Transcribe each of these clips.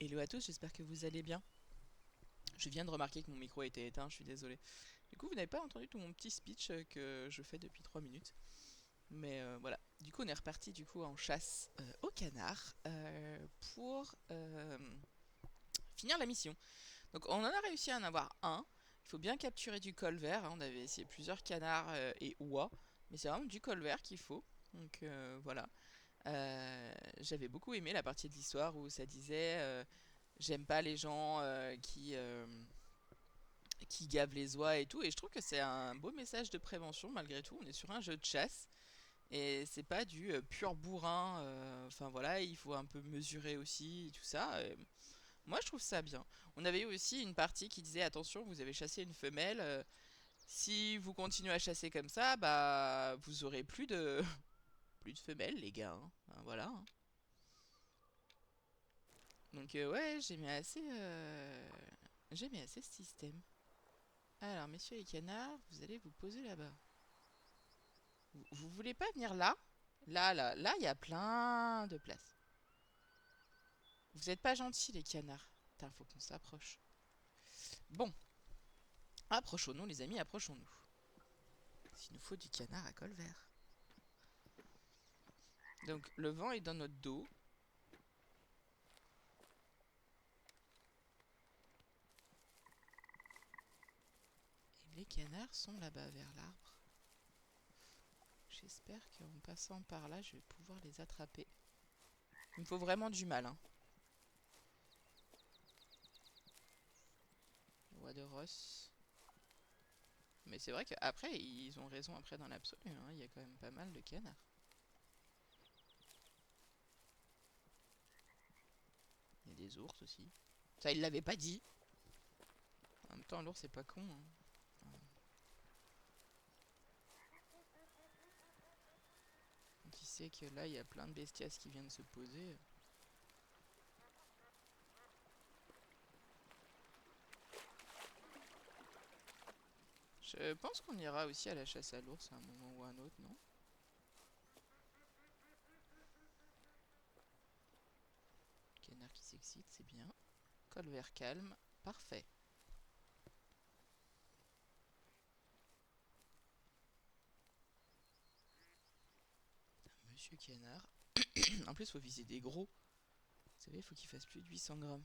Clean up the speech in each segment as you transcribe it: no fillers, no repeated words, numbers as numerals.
Hello à tous, j'espère que vous allez bien. Je viens de remarquer que mon micro était éteint, je suis désolé. Du coup, vous n'avez pas entendu tout mon petit speech que je fais depuis 3 minutes. Mais voilà. Du coup, on est reparti du coup en chasse au canard pour finir la mission. Donc, on en a réussi à en avoir un. Il faut bien capturer du colvert, hein. On avait essayé plusieurs canards et oies, mais c'est vraiment du colvert qu'il faut. Donc voilà. J'avais beaucoup aimé la partie de l'histoire où ça disait j'aime pas les gens qui gavent les oies et tout. Et je trouve que c'est un beau message de prévention malgré tout. On est sur un jeu de chasse et c'est pas du pur bourrin. Enfin voilà, il faut un peu mesurer aussi tout ça. Moi je trouve ça bien. On avait eu aussi une partie qui disait attention, vous avez chassé une femelle. Si vous continuez à chasser comme ça, bah vous aurez plus de plus de femelles les gars, hein. Hein, voilà, hein. Donc ouais, j'aimais assez ce système. Alors messieurs les canards, vous allez vous poser là-bas. Vous voulez pas venir là? Là, il y a plein de place. Vous êtes pas gentils les canards. Putain, faut qu'on s'approche. Bon, approchons-nous les amis, approchons-nous. S'il nous faut du canard à col vert. Donc le vent est dans notre dos. Et les canards sont là-bas vers l'arbre. J'espère qu'en passant par là, je vais pouvoir les attraper. Il me faut vraiment du mal, hein. Roi de Ross. Mais c'est vrai qu'après, ils ont raison après dans l'absolu, hein. Il y a quand même pas mal de canards. Il y a des ours aussi. Ça, il l'avait pas dit. En même temps, l'ours, c'est pas con, hein. Quand il sait que là, il y a plein de bestias qui viennent se poser. Je pense qu'on ira aussi à la chasse à l'ours à un moment ou à un autre, non? Canard qui s'excite, c'est bien. Colvert calme, parfait. Monsieur Canard. En plus, faut viser des gros. Vous savez, il faut qu'il fasse plus de 800 grammes.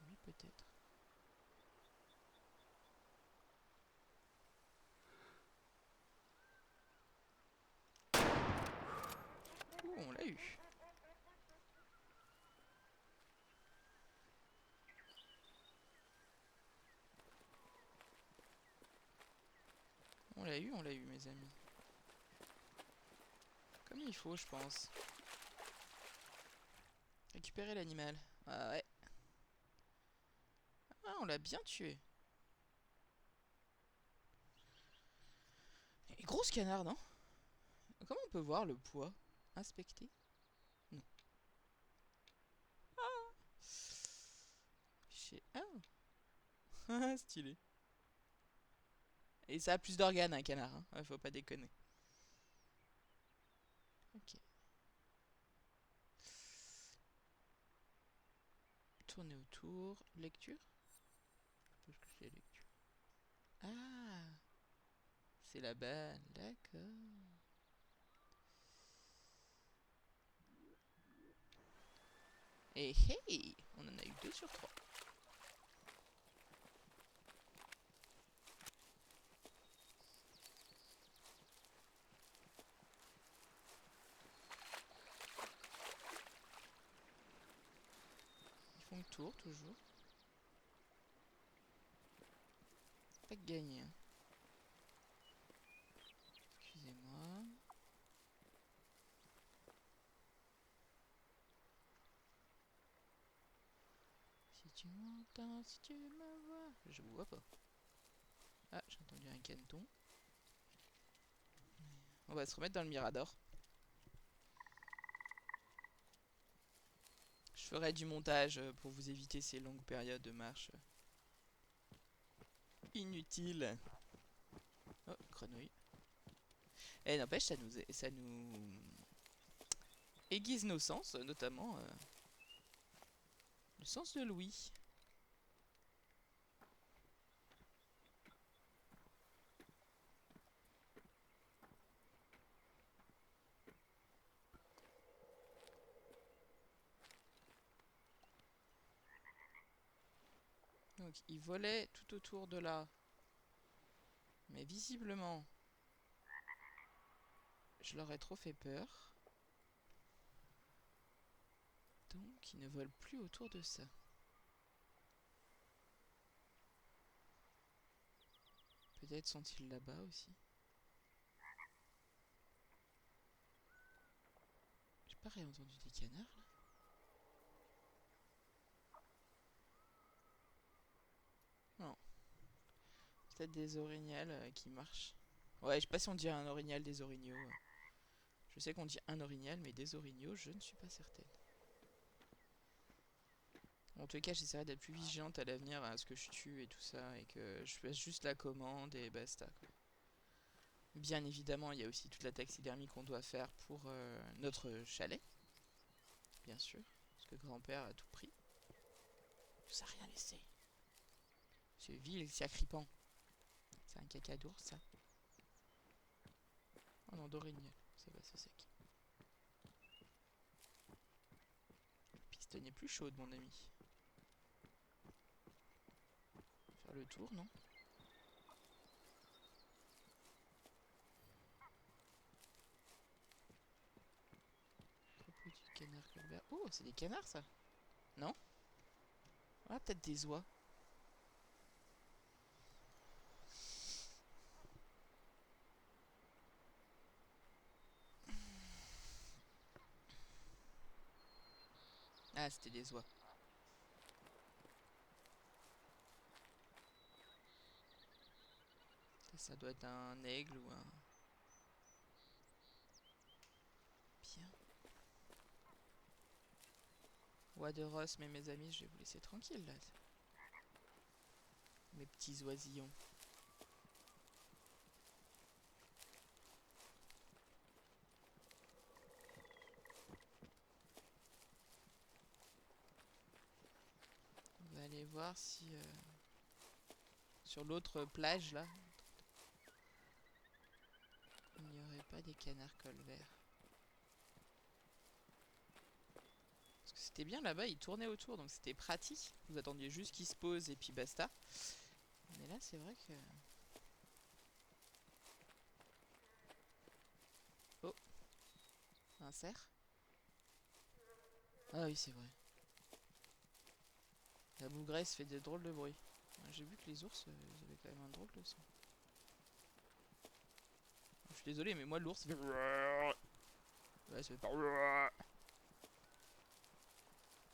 Oui, peut-être. Ouh, on l'a eu. On l'a eu, mes amis. Comme il faut, je pense. Récupérer l'animal. Ah ouais. Ah, on l'a bien tué. Et grosse canard, non? Comment on peut voir le poids? Inspecter? Non. Chez... Ah, stylé. Et ça a plus d'organes, un canard, hein. Ouais, faut pas déconner. Ok. Tourner autour. Lecture? Je sais que c'est lecture. Ah, c'est la balle, d'accord. Et hey, on en a eu 2 sur 3. Ils font le tour toujours. Pas de gagner, hein. Excusez-moi. Si tu m'entends, si tu me vois. Je vous vois pas. Ah, j'ai entendu un caneton. On va se remettre dans le mirador. Je ferai du montage pour vous éviter ces longues périodes de marche inutiles. Oh, grenouille. Et n'empêche, ça nous aiguise nos sens, notamment le sens de l'ouïe. Donc, il volait tout autour de là. Mais visiblement, je leur ai trop fait peur. Donc, ils ne volent plus autour de ça. Peut-être sont-ils là-bas aussi. J'ai pas réentendu des canards là. Non. Peut-être des orignals qui marchent. Ouais, je sais pas si on dit un orignal, des orignaux. Je sais qu'on dit un orignal, mais des orignaux, je ne suis pas certaine. En tout cas, j'essaierai d'être plus vigilante à l'avenir à ce que je tue et tout ça, et que je fasse juste la commande et basta, quoi. Bien évidemment, il y a aussi toute la taxidermie qu'on doit faire pour notre chalet, bien sûr, parce que grand-père a tout pris. Il nous a rien laissé. C'est vil, c'est agrippant. C'est un caca d'ours, ça. Oh non, d'orignal, ça va, c'est sec. La piste n'est plus chaude, mon ami. Faire le tour, non? Troupeau du canard colbert. Oh, c'est des canards, ça? Non? Ah, peut-être des oies. Ah, c'était des oies. Ça doit être un aigle ou un... Bien. Oie de Ross, mais mes amis, je vais vous laisser tranquille, là. Mes petits oisillons. On va aller voir si... sur l'autre plage, là, il n'y aurait pas des canards colverts. Parce que c'était bien là-bas, ils tournaient autour, donc c'était pratique. Vous attendiez juste qu'ils se posent et puis basta. Mais là, c'est vrai que... Oh, un cerf. Ah oui, c'est vrai. La bougresse fait des drôles de bruit. J'ai vu que les ours, ils avaient quand même un drôle de son. Je suis désolé, mais moi, l'ours... Ouais, ça fait pas...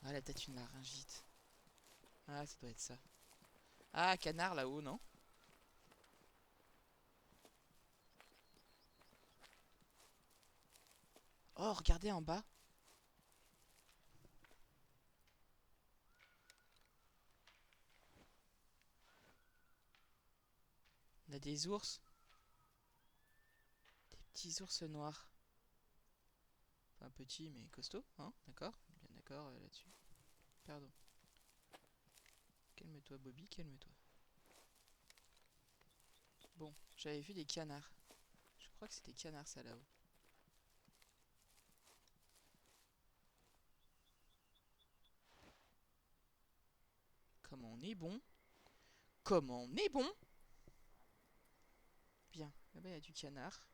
Ah, la tête une laryngite. Ah, ça doit être ça. Ah, canard là-haut, non? Oh, regardez en bas. On a des ours. Des petits ours noirs. Enfin, petits, mais costauds, hein? D'accord? Bien d'accord là-dessus. Pardon. Calme-toi, Bobby, calme-toi. Bon, j'avais vu des canards. Je crois que c'est des canards, ça, là-haut. Comment on est bon? Comment on est bon? Bien. Là-bas, il y a du canard.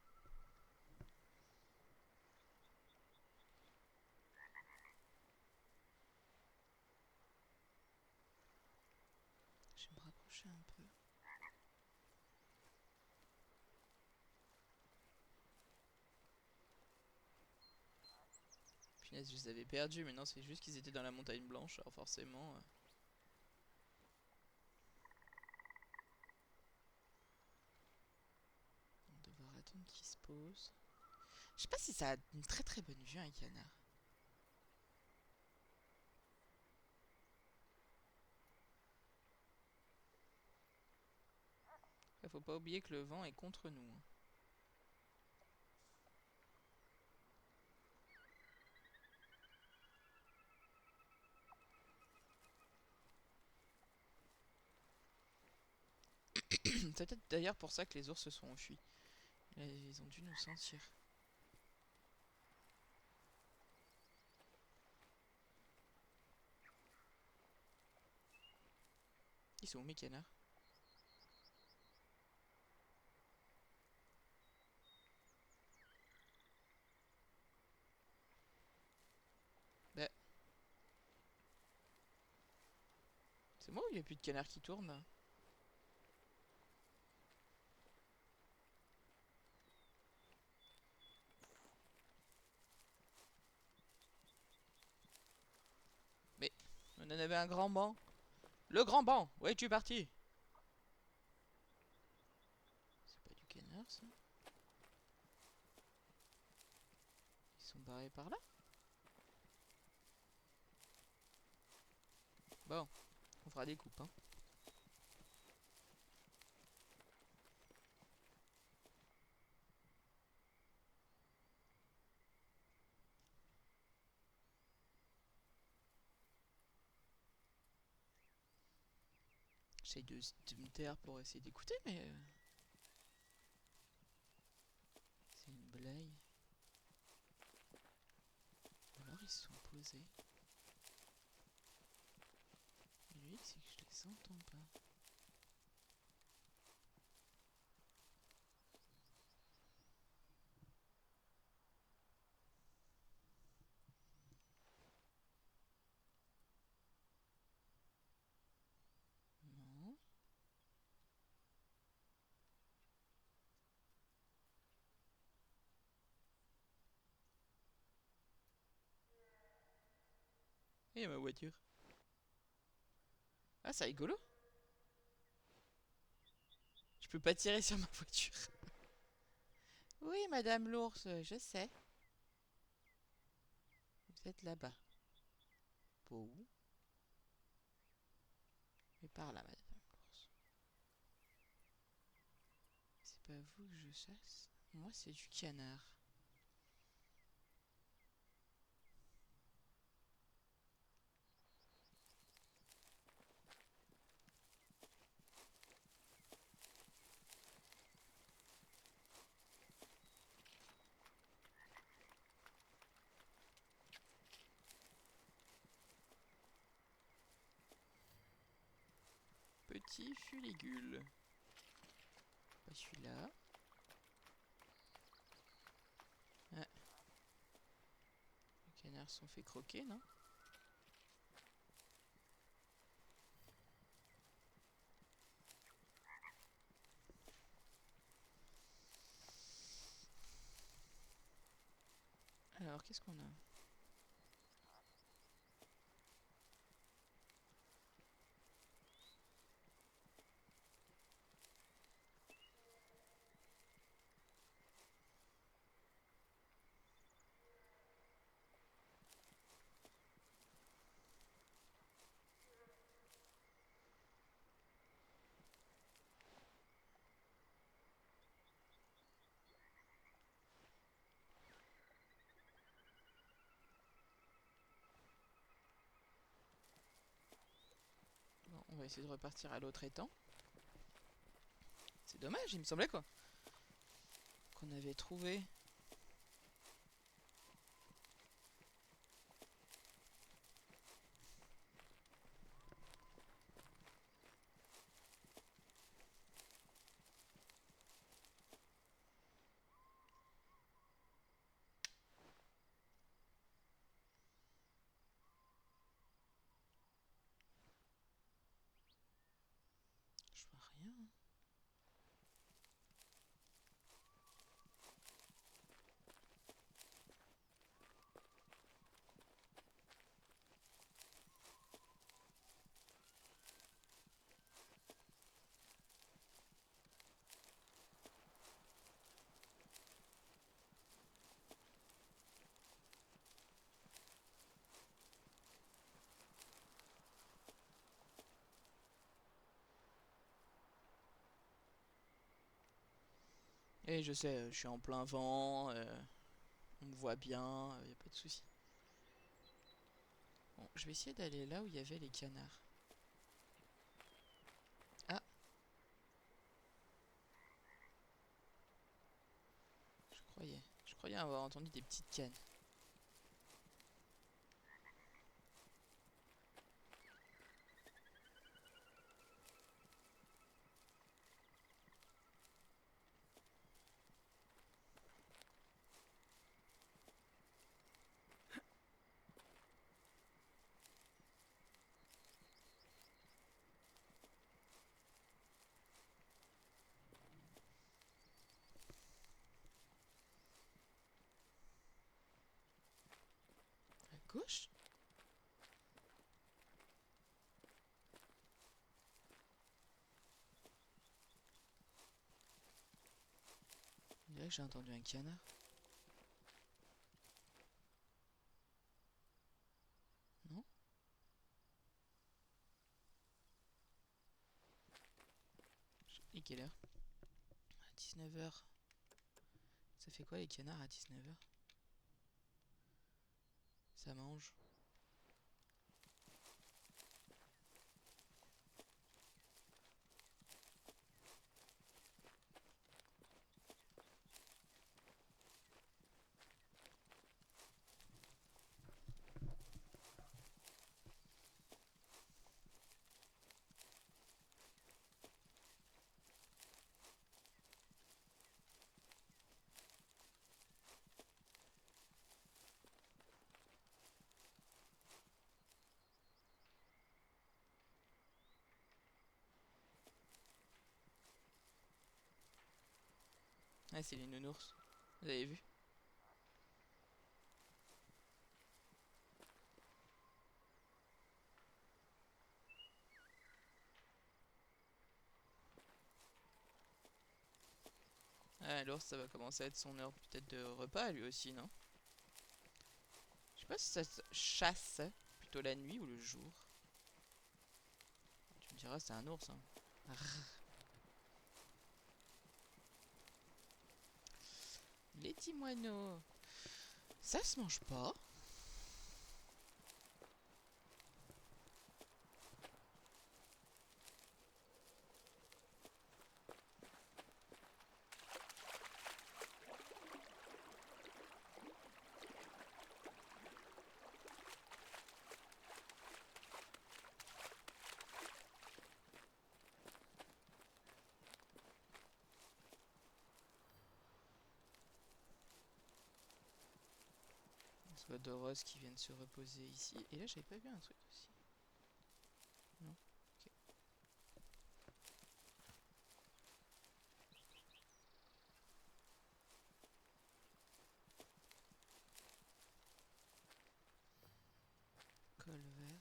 Je vais me rapprocher un peu. Punaise, je les avais perdus, mais non, c'est juste qu'ils étaient dans la montagne blanche, alors forcément... on va devoir attendre qu'ils se posent. Je sais pas si ça a une très très bonne vue, un canard. faut pas oublier que le vent est contre nous, hein. C'est peut-être d'ailleurs pour ça que les ours se sont enfuis. Ils ont dû nous sentir. Ils sont où mes canards? Bah, c'est moi ou il y a plus de canards qui tournent là? Mais on en avait un grand banc. Le grand banc! Où es-tu parti? C'est pas du canard ça? Ils sont barrés par là? Bon, on fera des coupes, hein. J'essaie de me taire pour essayer d'écouter, mais c'est une blague. Ou alors ils se sont posés. Mais lui, c'est que je les entends pas. Non. Et ma voiture. Ah, c'est rigolo. Je peux pas tirer sur ma voiture. Oui, madame l'ours, je sais. Vous êtes là-bas. Beau. Mais par là, madame l'ours. C'est pas vous que je chasse. Moi, c'est du canard. Petit fuligule. Pas celui-là. Ah, les canards sont fait croquer, non? Alors, qu'est-ce qu'on a? Bon, on va essayer de repartir à l'autre étang. C'est dommage, il me semblait quoi. Qu'on avait trouvé. Je vois rien, hein. Et je sais, je suis en plein vent, on me voit bien, y a pas de souci. Bon, je vais essayer d'aller là où il y avait les canards. Ah, je croyais avoir entendu des petites cannes. À gauche? On dirait que j'ai entendu un canard. Non? Et quelle heure? À 19h. Ça fait quoi les canards à 19h? Ça mange. Ah, c'est les nounours. Vous avez vu? Ah, l'ours, ça va commencer à être son heure peut-être de repas lui aussi, non? Je sais pas si ça se chasse plutôt la nuit ou le jour. Tu me diras, c'est un ours, hein. Arr. Les petits moineaux. Ça se mange pas. Soit de roses qui viennent se reposer ici. Et là, j'avais pas vu un truc aussi. Non? Ok. Col vert.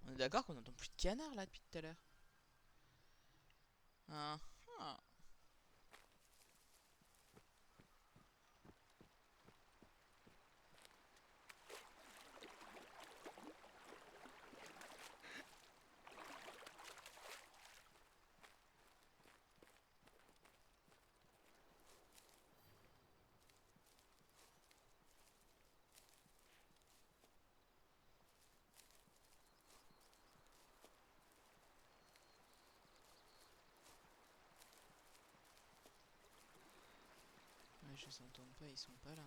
On est d'accord qu'on entend plus de canards là depuis tout à l'heure. Ah, ah. Ouais, je les entends pas, ils sont pas là.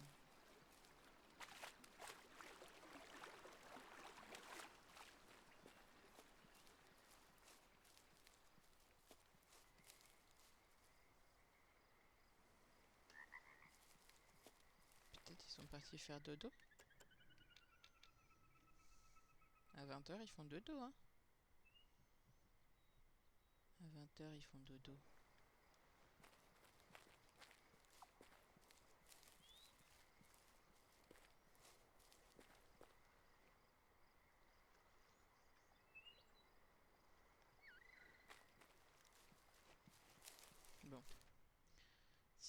Peut-être ils sont partis faire dodo. À 20h, ils font dodo, hein. À 20h, ils font dodo.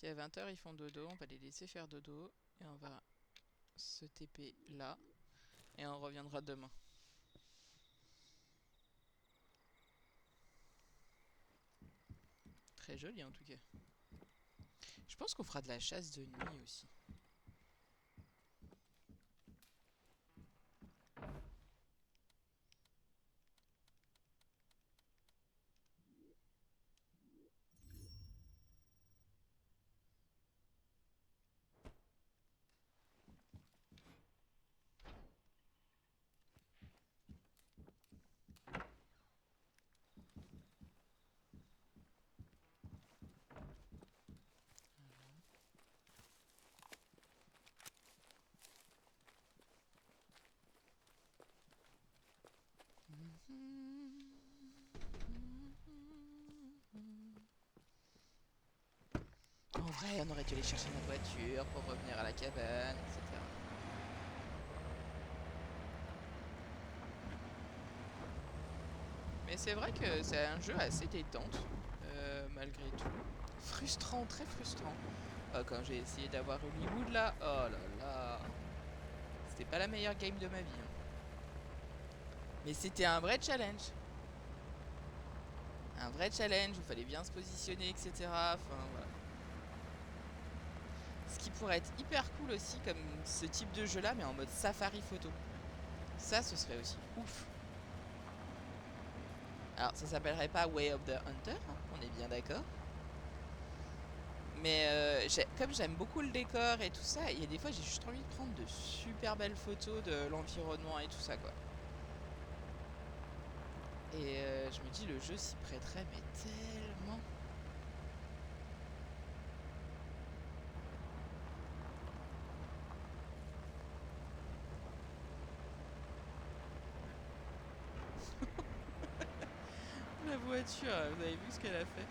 Si à 20 h ils font dodo, on va les laisser faire dodo. Et on va se TP là. Et on reviendra demain. Très joli en tout cas. Je pense qu'on fera de la chasse de nuit aussi. En vrai, on aurait dû aller chercher notre voiture pour revenir à la cabane, etc. Mais c'est vrai que c'est un jeu assez détente, malgré tout. Frustrant, très frustrant. Quand j'ai essayé d'avoir Hollywood là, oh là là. C'était pas la meilleure game de ma vie. Hein. Mais c'était un vrai challenge. Un vrai challenge où il fallait bien se positionner, etc. Enfin voilà. Ce qui pourrait être hyper cool aussi, comme ce type de jeu là, mais en mode safari photo. Ça, ce serait aussi ouf. Alors, ça s'appellerait pas Way of the Hunter, hein, on est bien d'accord. Mais comme j'aime beaucoup le décor et tout ça, il y a des fois j'ai juste envie de prendre de super belles photos de l'environnement et tout ça quoi. Et je me dis le jeu s'y prêterait mais tellement. La voiture, vous avez vu ce qu'elle a fait?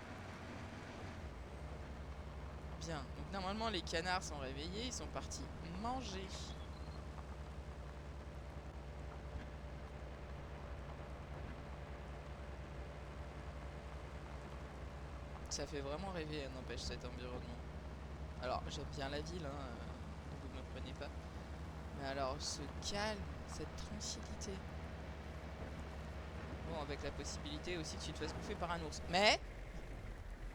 Bien, donc normalement les canards sont réveillés, ils sont partis manger. Ça fait vraiment rêver, n'empêche, cet environnement. Alors, j'aime bien la ville, hein, vous ne me prenez pas. Mais alors, ce calme, cette tranquillité. Bon, avec la possibilité aussi que tu te fasses bouffer par un ours. Mais,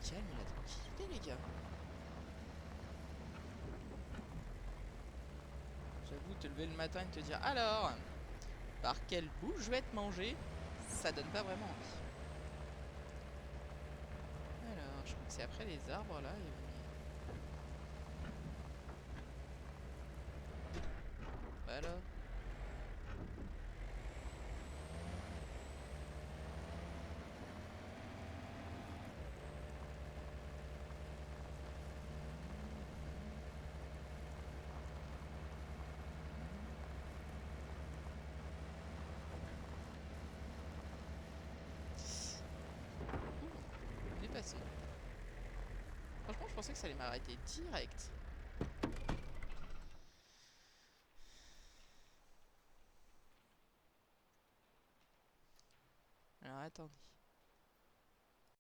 calme et la tranquillité, les gars. J'avoue, te lever le matin et te dire, alors, par quelle bouche je vais te manger, ça donne pas vraiment envie. Alors, je crois que c'est après les arbres, là. Voilà. On est passé. Franchement, je pensais que ça allait m'arrêter direct. Alors, attendez.